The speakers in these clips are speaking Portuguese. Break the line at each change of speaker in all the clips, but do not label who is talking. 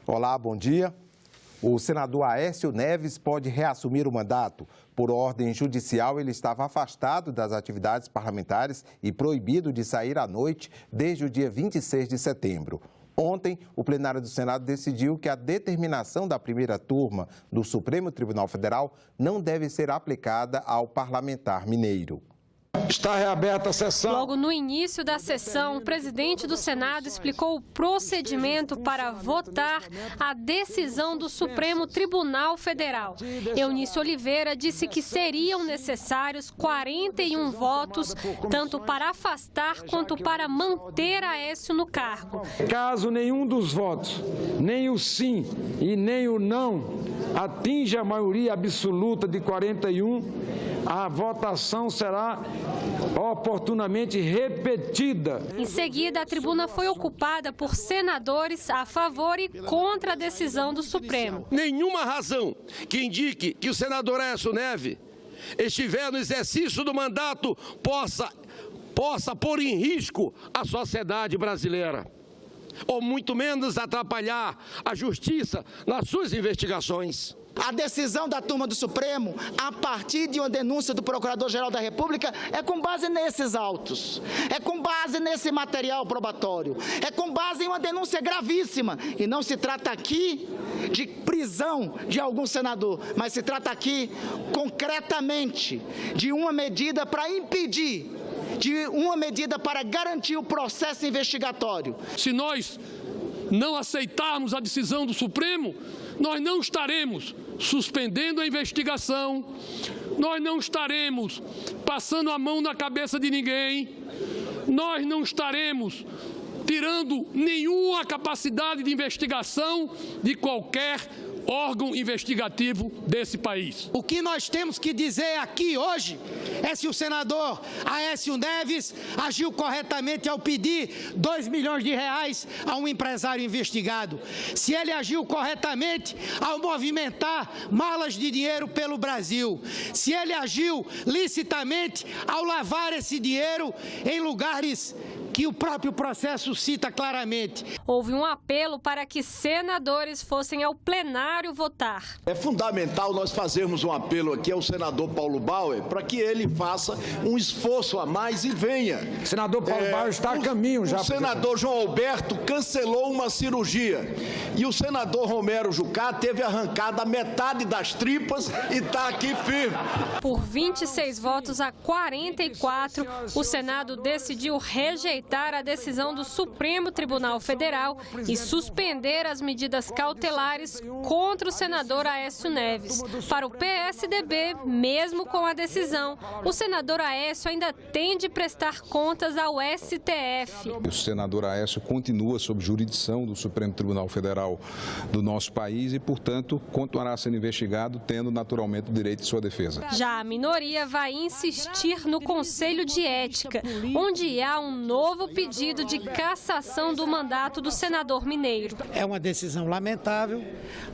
Olá, bom dia. O senador Aécio Neves pode reassumir o mandato. Por ordem judicial, ele estava afastado das atividades parlamentares e proibido de sair à noite desde o dia 26 de setembro. Ontem, o plenário do Senado decidiu que a determinação da primeira turma do Supremo Tribunal Federal não deve ser aplicada ao parlamentar mineiro.
Está reaberta a sessão.
Logo no início da sessão, o presidente do Senado explicou o procedimento para votar a decisão do Supremo Tribunal Federal. Eunice Oliveira disse que seriam necessários 41 votos, tanto para afastar quanto para manter Aécio no cargo.
Caso nenhum dos votos, nem o sim e nem o não, atinja a maioria absoluta de 41, a votação será oportunamente repetida.
Em seguida, a tribuna foi ocupada por senadores a favor e contra a decisão do Supremo.
Nenhuma razão que indique que o senador Aécio Neves estiver no exercício do mandato possa pôr em risco a sociedade brasileira, ou muito menos atrapalhar a justiça nas suas investigações.
A decisão da turma do Supremo, a partir de uma denúncia do Procurador-Geral da República, é com base nesses autos, é com base nesse material probatório, é com base em uma denúncia gravíssima. E não se trata aqui de prisão de algum senador, mas se trata aqui, concretamente, de uma medida para impedir, de uma medida para garantir o processo investigatório.
Se nós não aceitarmos a decisão do Supremo, nós não estaremos suspendendo a investigação, nós não estaremos passando a mão na cabeça de ninguém, nós não estaremos tirando nenhuma capacidade de investigação de qualquer órgão investigativo desse país.
O que nós temos que dizer aqui hoje é se o senador Aécio Neves agiu corretamente ao pedir 2 milhões de reais a um empresário investigado, se ele agiu corretamente ao movimentar malas de dinheiro pelo Brasil, se ele agiu licitamente ao lavar esse dinheiro em lugares que o próprio processo cita claramente.
Houve um apelo para que senadores fossem ao plenário votar.
É fundamental nós fazermos um apelo aqui ao senador Paulo Bauer para que ele faça um esforço a mais e venha.
O senador Paulo Bauer está a caminho já.
O senador João Alberto cancelou uma cirurgia e o senador Romero Jucá teve arrancada metade das tripas e está aqui firme.
Por 26 votos a 44, o Senado decidiu rejeitar a decisão do Supremo Tribunal Federal e suspender as medidas cautelares contra o senador Aécio Neves. Para o PSDB, mesmo com a decisão, o senador Aécio ainda tem de prestar contas ao STF.
O senador Aécio continua sob jurisdição do Supremo Tribunal Federal do nosso país e, portanto, continuará sendo investigado, tendo naturalmente o direito de sua defesa.
Já a minoria vai insistir no Conselho de Ética, onde há um novo pedido de cassação do mandato do senador mineiro.
É uma decisão lamentável,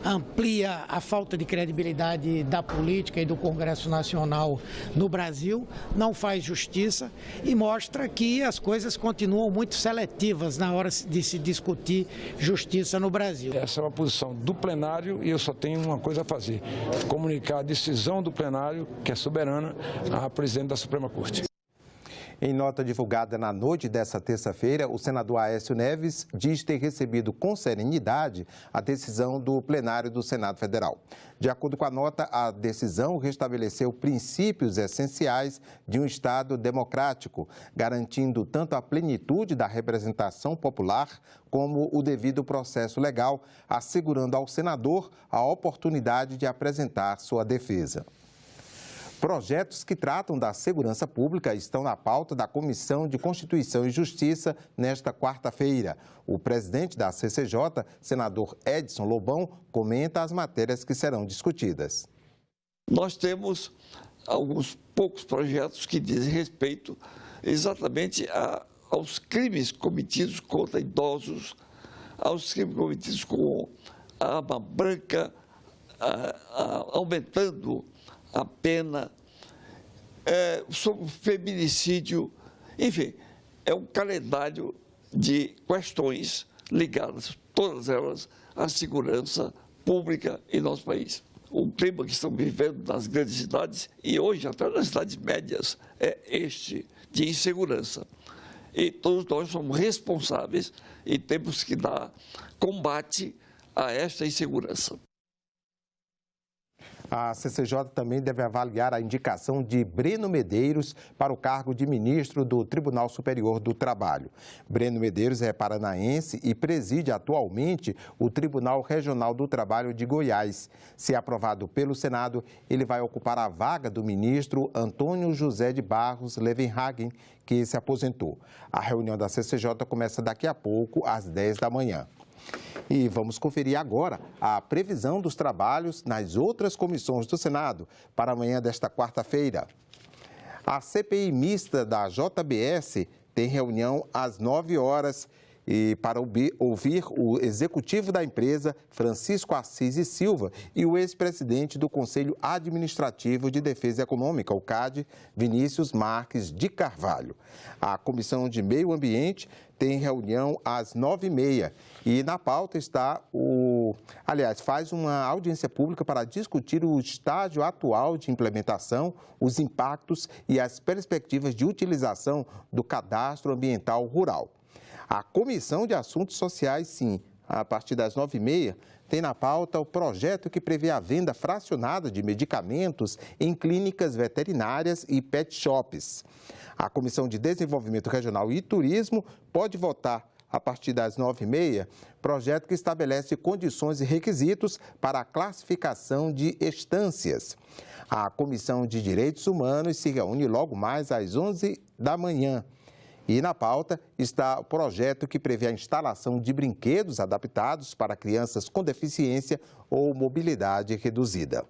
amplia a falta de credibilidade da política e do Congresso Nacional no Brasil, não faz justiça e mostra que as coisas continuam muito seletivas na hora de se discutir justiça no Brasil.
Essa é uma posição do plenário e eu só tenho uma coisa a fazer: comunicar a decisão do plenário, que é soberana, à presidente da Suprema Corte.
Em nota divulgada na noite desta terça-feira, o senador Aécio Neves diz ter recebido com serenidade a decisão do plenário do Senado Federal. De acordo com a nota, a decisão restabeleceu princípios essenciais de um Estado democrático, garantindo tanto a plenitude da representação popular como o devido processo legal, assegurando ao senador a oportunidade de apresentar sua defesa. Projetos que tratam da segurança pública estão na pauta da Comissão de Constituição e Justiça nesta quarta-feira. O presidente da CCJ, senador Edson Lobão, comenta as matérias que serão discutidas.
Nós temos alguns poucos projetos que dizem respeito exatamente aos crimes cometidos contra idosos, aos crimes cometidos com a arma branca, aumentando a pena, sobre o feminicídio, enfim, é um calendário de questões ligadas, todas elas, à segurança pública em nosso país. O clima que estamos vivendo nas grandes cidades e hoje até nas cidades médias é este de insegurança. E todos nós somos responsáveis e temos que dar combate a esta insegurança.
A CCJ também deve avaliar a indicação de Breno Medeiros para o cargo de ministro do Tribunal Superior do Trabalho. Breno Medeiros é paranaense e preside atualmente o Tribunal Regional do Trabalho de Goiás. Se aprovado pelo Senado, ele vai ocupar a vaga do ministro Antônio José de Barros Levenhagen, que se aposentou. A reunião da CCJ começa daqui a pouco, às 10 da manhã. E vamos conferir agora a previsão dos trabalhos nas outras comissões do Senado para amanhã desta quarta-feira. A CPI mista da JBS tem reunião às 9 horas e para ouvir o executivo da empresa, Francisco Assis e Silva, e o ex-presidente do Conselho Administrativo de Defesa Econômica, o CAD, Vinícius Marques de Carvalho. A Comissão de Meio Ambiente tem reunião às 9h30 e na pauta está faz uma audiência pública para discutir o estágio atual de implementação, os impactos e as perspectivas de utilização do Cadastro Ambiental Rural. A Comissão de Assuntos Sociais, sim, a partir das 9h30, tem na pauta o projeto que prevê a venda fracionada de medicamentos em clínicas veterinárias e pet shops. A Comissão de Desenvolvimento Regional e Turismo pode votar, a partir das 9h30, projeto que estabelece condições e requisitos para a classificação de estâncias. A Comissão de Direitos Humanos se reúne logo mais às 11 da manhã. E na pauta está o projeto que prevê a instalação de brinquedos adaptados para crianças com deficiência ou mobilidade reduzida.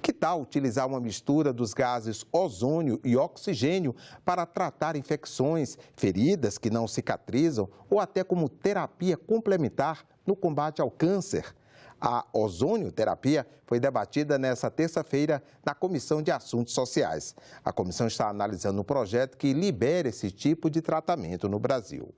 Que tal utilizar uma mistura dos gases ozônio e oxigênio para tratar infecções, feridas que não cicatrizam ou até como terapia complementar no combate ao câncer? A ozonioterapia foi debatida nesta terça-feira na Comissão de Assuntos Sociais. A comissão está analisando um projeto que libera esse tipo de tratamento no Brasil.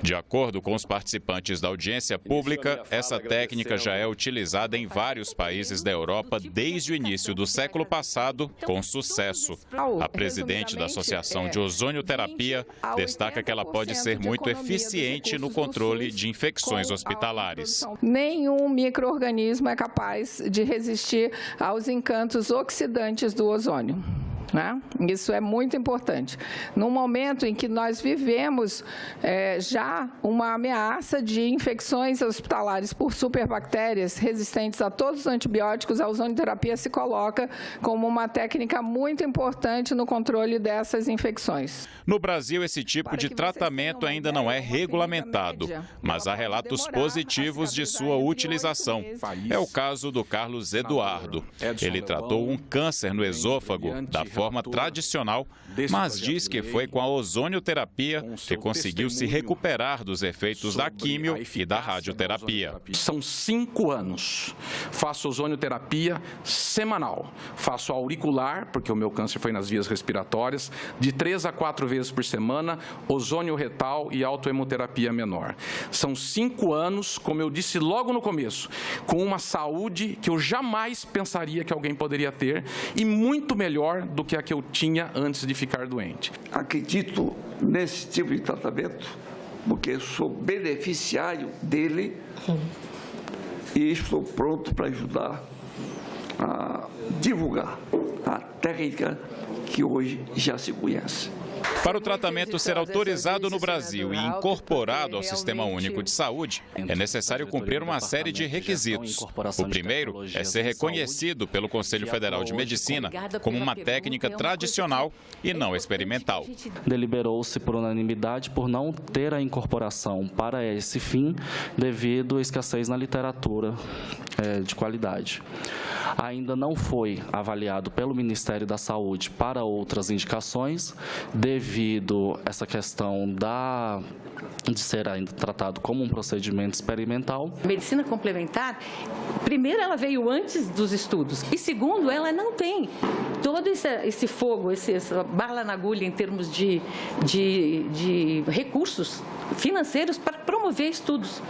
De acordo com os participantes da audiência pública, essa técnica já é utilizada em vários países da Europa desde o início do século passado, com sucesso. A presidente da Associação de Ozonioterapia destaca que ela pode ser muito eficiente no controle de infecções hospitalares.
Nenhum micro-organismo é capaz de resistir aos encantos oxidantes do ozônio. Isso é muito importante. No momento em que nós vivemos já uma ameaça de infecções hospitalares por superbactérias resistentes a todos os antibióticos, a ozonioterapia se coloca como uma técnica muito importante no controle dessas infecções.
No Brasil, esse tipo de tratamento ainda não é regulamentado, mas há relatos positivos de sua utilização. É o caso do Carlos Eduardo. Ele tratou um câncer no esôfago da forma tradicional, mas diz que foi com a ozonioterapia que conseguiu se recuperar dos efeitos da químio e da radioterapia.
São 5 anos. Faço ozonioterapia semanal. Faço auricular, porque o meu câncer foi nas vias respiratórias, de 3 a 4 vezes por semana, ozônio retal e autohemoterapia menor. São 5 anos, como eu disse logo no começo, com uma saúde que eu jamais pensaria que alguém poderia ter e muito melhor do que a que eu tinha antes de ficar doente.
Acredito nesse tipo de tratamento, porque sou beneficiário dele e estou pronto para ajudar a divulgar a técnica que hoje já se conhece.
Para o tratamento ser autorizado no Brasil e incorporado ao Sistema Único de Saúde, é necessário cumprir uma série de requisitos. O primeiro é ser reconhecido pelo Conselho Federal de Medicina como uma técnica tradicional e não experimental.
Deliberou-se por unanimidade por não ter a incorporação para esse fim devido à escassez na literatura de qualidade. Ainda não foi avaliado pelo Ministério da Saúde para outras indicações, devido a essa questão de ser ainda tratado como um procedimento experimental.
Medicina complementar, primeiro, ela veio antes dos estudos e, segundo, ela não tem todo esse fogo, essa bala na agulha em termos de recursos financeiros para promover estudos.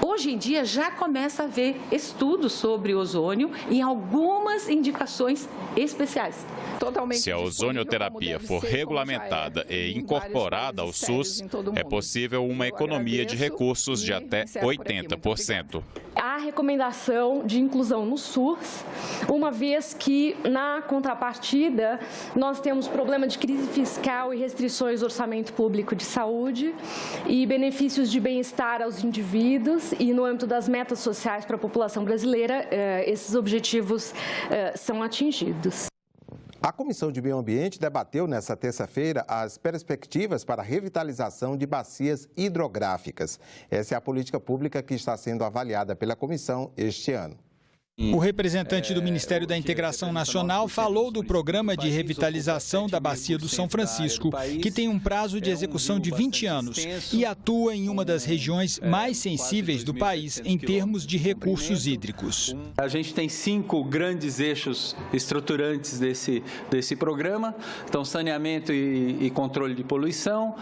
Hoje em dia já começa a haver estudos sobre ozônio em algumas indicações especiais.
Se a ozonioterapia for regulamentada e incorporada ao SUS, é possível uma economia de recursos de até 80%.
Há recomendação de inclusão no SUS, uma vez que, na contrapartida, nós temos problema de crise fiscal e restrições do orçamento público de saúde e benefícios de bem-estar aos indivíduos e, no âmbito das metas sociais para a população brasileira, esses objetivos são atingidos.
A Comissão de Meio Ambiente debateu nesta terça-feira as perspectivas para a revitalização de bacias hidrográficas. Essa é a política pública que está sendo avaliada pela comissão este ano.
O representante do Ministério da Integração Nacional falou do programa de revitalização da Bacia do São Francisco, que tem um prazo de execução de 20 anos e atua em uma das regiões mais sensíveis do país em termos de recursos hídricos.
A gente tem 5 grandes eixos estruturantes desse programa. Então, saneamento e controle de poluição,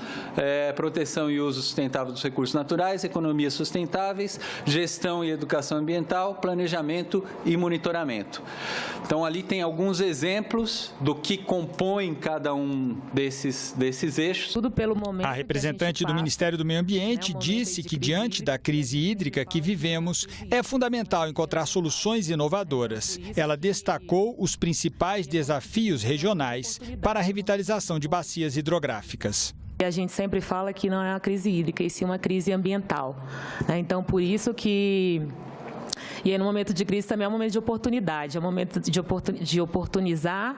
proteção e uso sustentável dos recursos naturais, economias sustentáveis, gestão e educação ambiental, planejamento e monitoramento. Então, ali tem alguns exemplos do que compõe cada um desses eixos.
A representante do Ministério do Meio Ambiente disse que, diante da crise hídrica que vivemos, é fundamental encontrar soluções inovadoras. Ela destacou os principais desafios regionais para a revitalização de bacias hidrográficas.
A gente sempre fala que não é uma crise hídrica, e sim uma crise ambiental. Então, por isso que... E aí, no momento de crise também é um momento de oportunidade, é um momento de oportunizar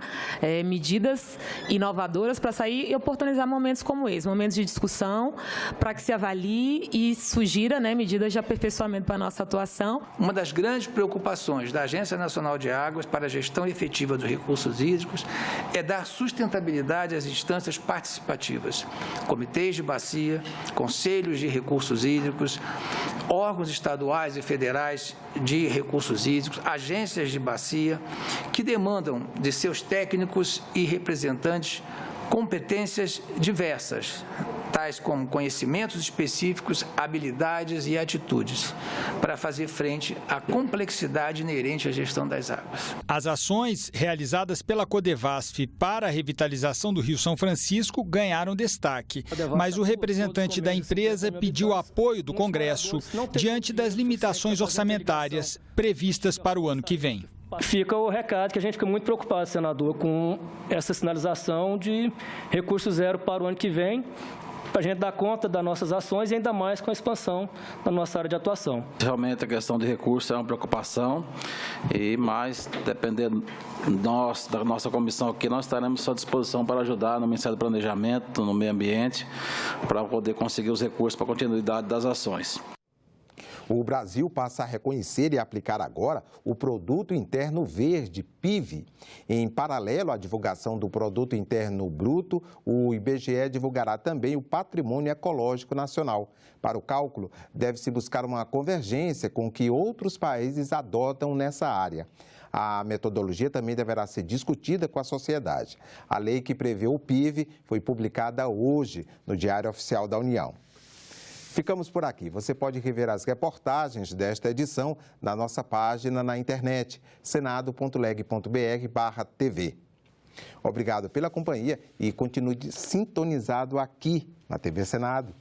medidas inovadoras para sair e oportunizar momentos como esse, momentos de discussão para que se avalie e sugira medidas de aperfeiçoamento para a nossa atuação.
Uma das grandes preocupações da Agência Nacional de Águas para a gestão efetiva dos recursos hídricos é dar sustentabilidade às instâncias participativas, comitês de bacia, conselhos de recursos hídricos, órgãos estaduais e federais de recursos hídricos, agências de bacia, que demandam de seus técnicos e representantes competências diversas, tais como conhecimentos específicos, habilidades e atitudes, para fazer frente à complexidade inerente à gestão das águas.
As ações realizadas pela Codevasf para a revitalização do Rio São Francisco ganharam destaque, mas o representante da empresa pediu apoio do Congresso diante das limitações orçamentárias previstas para o ano que vem.
Fica o recado que a gente fica muito preocupado, senador, com essa sinalização de recurso zero para o ano que vem, para a gente dar conta das nossas ações e ainda mais com a expansão da nossa área de atuação.
Realmente a questão de recursos é uma preocupação, mas dependendo da nossa comissão aqui, nós estaremos à disposição para ajudar no Ministério do Planejamento, no Meio Ambiente, para poder conseguir os recursos para a continuidade das ações.
O Brasil passa a reconhecer e aplicar agora o Produto Interno Verde, PIV. Em paralelo à divulgação do Produto Interno Bruto, o IBGE divulgará também o Patrimônio Ecológico Nacional. Para o cálculo, deve-se buscar uma convergência com o que outros países adotam nessa área. A metodologia também deverá ser discutida com a sociedade. A lei que prevê o PIV foi publicada hoje no Diário Oficial da União. Ficamos por aqui. Você pode rever as reportagens desta edição na nossa página na internet, senado.leg.br/tv. Obrigado pela companhia e continue sintonizado aqui na TV Senado.